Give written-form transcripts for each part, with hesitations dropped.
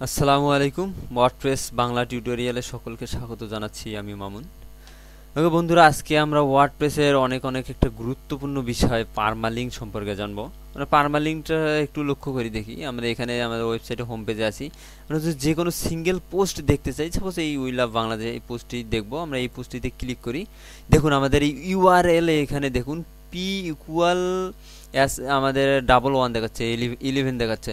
আসসালামু আলাইকুম। ওয়ার্ডপ্রেস বাংলা টিউটোরিয়ালে সকলকে স্বাগত জানাচ্ছি, আমি মামুন। ওকে বন্ধুরা, আজকে আমরা ওয়ার্ডপ্রেসের অনেক অনেক একটা গুরুত্বপূর্ণ বিষয় পারমালিঙ্ক সম্পর্কে জানবো। আমরা পারমালিঙ্কটা একটু লক্ষ্য করি, দেখি আমরা এখানে আমাদের ওয়েবসাইটে হোম পেজে আছি। আমরা যদি যে কোনো সিঙ্গেল পোস্ট দেখতে চাই, সাপোজ এই উই লাভ বাংলাদেশ এই পোস্টটি দেখবো, আমরা এই পোস্টটিতে ক্লিক করি। দেখুন আমাদের এই ইউআরএল এখানে দেখুন পি ইকুয়াল এস আমাদের 11 দেখাচ্ছে, 11 দেখাচ্ছে।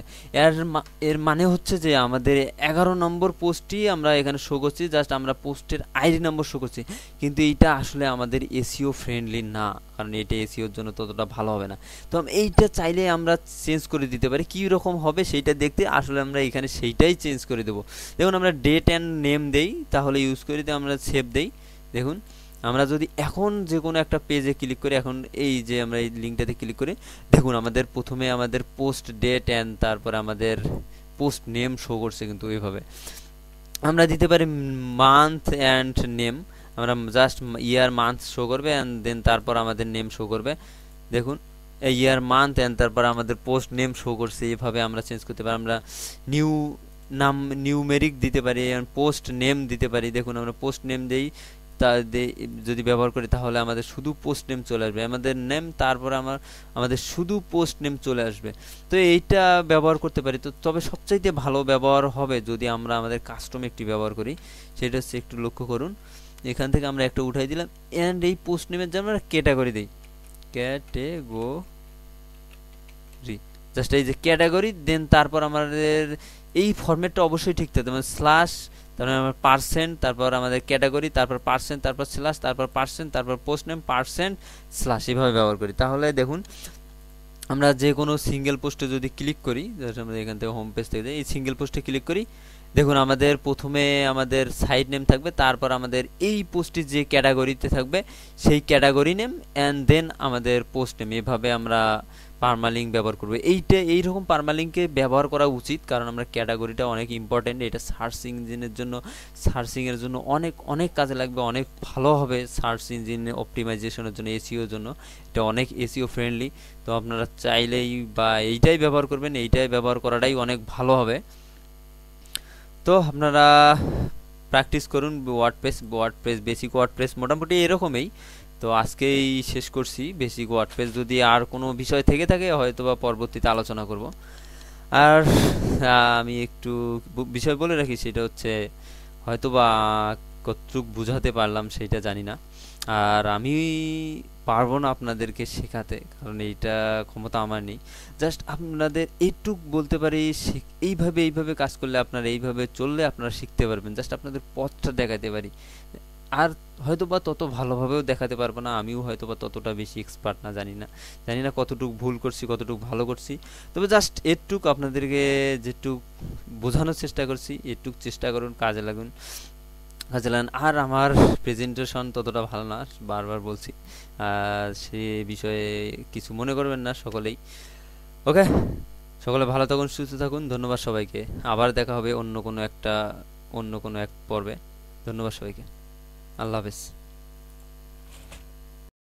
এর মানে হচ্ছে যে আমাদের 11 নম্বর পোস্টটি আমরা এখানে শো করছি, জাস্ট আমরা পোস্টের আইডি নম্বর শো করছি। কিন্তু এইটা আসলে আমাদের এসইও ফ্রেন্ডলি না, কারণ এটা এসইওর জন্য ততটা ভালো হবে না। তো এইটা চাইলে আমরা চেঞ্জ করে দিতে পারি। কী রকম হবে সেইটা দেখতে আসলে আমরা এখানে সেইটাই চেঞ্জ করে দেবো। দেখুন আমরা ডেট অ্যান্ড নেম দেই, তাহলে ইউজ করে দিয়ে আমরা সেভ দেই। দেখুন আমরা যদি এখন যে কোনো একটা পেজে ক্লিক করি, এখন এই যে আমরা এই লিঙ্কটাতে ক্লিক করি, দেখুন আমাদের প্রথমে আমাদের পোস্ট ডেট অ্যান্ড তারপর আমাদের পোস্ট নেম শো করছে। কিন্তু এইভাবে আমরা দিতে পারি মান্থ অ্যান্ড নেম। আমরা জাস্ট ইয়ার মান্থ শো করবে অ্যান্ড দেন তারপর আমাদের নেম শো করবে। দেখুন ইয়ার মান্থ অ্যান্ড তারপর আমাদের পোস্ট নেম শো করছে। এইভাবে আমরা চেঞ্জ করতে পারি। আমরা নিউ নাম নিউমেরিক দিতে পারি, পোস্ট নেম দিতে পারি। দেখুন আমরা পোস্ট নেম দেই, তা যদি ব্যবহার করি তাহলে আমাদের শুধু পোস্ট নেম চলে আসবে, আমাদের নেম তারপর আমাদের শুধু পোস্ট নেম চলে আসবে। তো এইটা ব্যবহার করতে পারি। তো তবে সবচাইতে ভালো ব্যবহার হবে যদি আমরা আমাদের কাস্টম একটি ব্যবহার করি। সেটা হচ্ছে, একটু লক্ষ্য করুন, এখান থেকে আমরা একটা উঠাই দিলাম অ্যান্ড এই পোস্ট নেমের জন্য আমরা ক্যাটাগরি দিই, ক্যাটেগরি। জাস্ট এই যে ক্যাটাগরি, দেন তারপর আমাদের এই ফরম্যাটটা অবশ্যই ঠিক থাকতে হবে, স্ল্যাশ, তারপর আমার পার্সেন্ট, তারপর আমাদের ক্যাটাগরি, তারপর পার্সেন্ট, তারপর স্ল্যাশ, তারপর পার্সেন্ট, তারপর পোস্ট নেম, পার্সেন্ট, স্ল্যাশ, এইভাবে ব্যবহার করি। তাহলে দেখুন আমরা যে কোনো সিঙ্গেল পোস্টে যদি ক্লিক করি, আমরা এখান থেকে হোম পেজ থেকে এই সিঙ্গেল পোস্টে ক্লিক করি, দেখুন আমাদের প্রথমে আমাদের সাইট নেম থাকবে, তারপর আমাদের এই পোস্টটি যে ক্যাটাগরিতে থাকবে সেই ক্যাটাগরি নেম অ্যান্ড দেন আমাদের পোস্ট নেম। এভাবে আমরা পারমালিঙ্ক ব্যবহার করবো। এইরকম পারমালিঙ্ককে ব্যবহার করা উচিত, কারণ আমরা ক্যাটাগরিটা অনেক ইম্পর্টেন্ট। এটা সার্চ ইঞ্জিনের জন্য, সার্চিংয়ের জন্য অনেক অনেক কাজে লাগবে, অনেক ভালো হবে সার্চ ইঞ্জিন অপটিমাইজেশনের জন্য, এসইওর জন্য এটা অনেক এসইও ফ্রেন্ডলি। তো আপনারা চাইলেই বা এইটাই ব্যবহার করবেন, এইটাই ব্যবহার করাটাই অনেক ভালো হবে। তো আপনারা প্র্যাকটিস করুন ওয়ার্ডপ্রেস বেসিক ওয়ার্ডপ্রেস মোটামুটি এরকমই। তো আজকেই শেষ করছি বেসিক ওয়ার্ডপ্রেস। যদি আর কোনো বিষয় থেকে থাকে হয়তো বা পরবর্তীতে আলোচনা করব। আর আমি একটু বিষয় বলে রাখি, সেটা হচ্ছে হয়তোবা কতটুক বুঝাতে পারলাম সেইটা জানি না। আর আমি পারবো না আপনাদেরকে শেখাতে, কারণ এইটা ক্ষমতা আমার নেই। জাস্ট আপনাদের এইটুক বলতে পারি, এইভাবে এইভাবে কাজ করলে, আপনারা এইভাবে চললে আপনারা শিখতে পারবেন। জাস্ট আপনাদের পথটা দেখাতে পারি। আর হয়তোবা তত ভালোভাবেও দেখাতে পারবো না, আমিও হয়তোবা ততটা বেশি এক্সপার্ট না, জানি না কতটুক ভুল করছি কতটুক ভালো করছি। তবে জাস্ট এটুক আপনাদেরকে যেটুক বোঝানোর চেষ্টা করছি, এটুক চেষ্টা করুন, কাজে লাগান। আর আমার প্রেজেন্টেশন ততটা ভালো না, বারবার বলছি, সে বিষয়ে কিছু মনে করবেন না সকলেই। ওকে, সকলে ভালো থাকুন, সুস্থ থাকুন। ধন্যবাদ সবাইকে। আবার দেখা হবে অন্য কোনো এক পর্বে। ধন্যবাদ সবাইকে। আল্লাহ হাফেজ।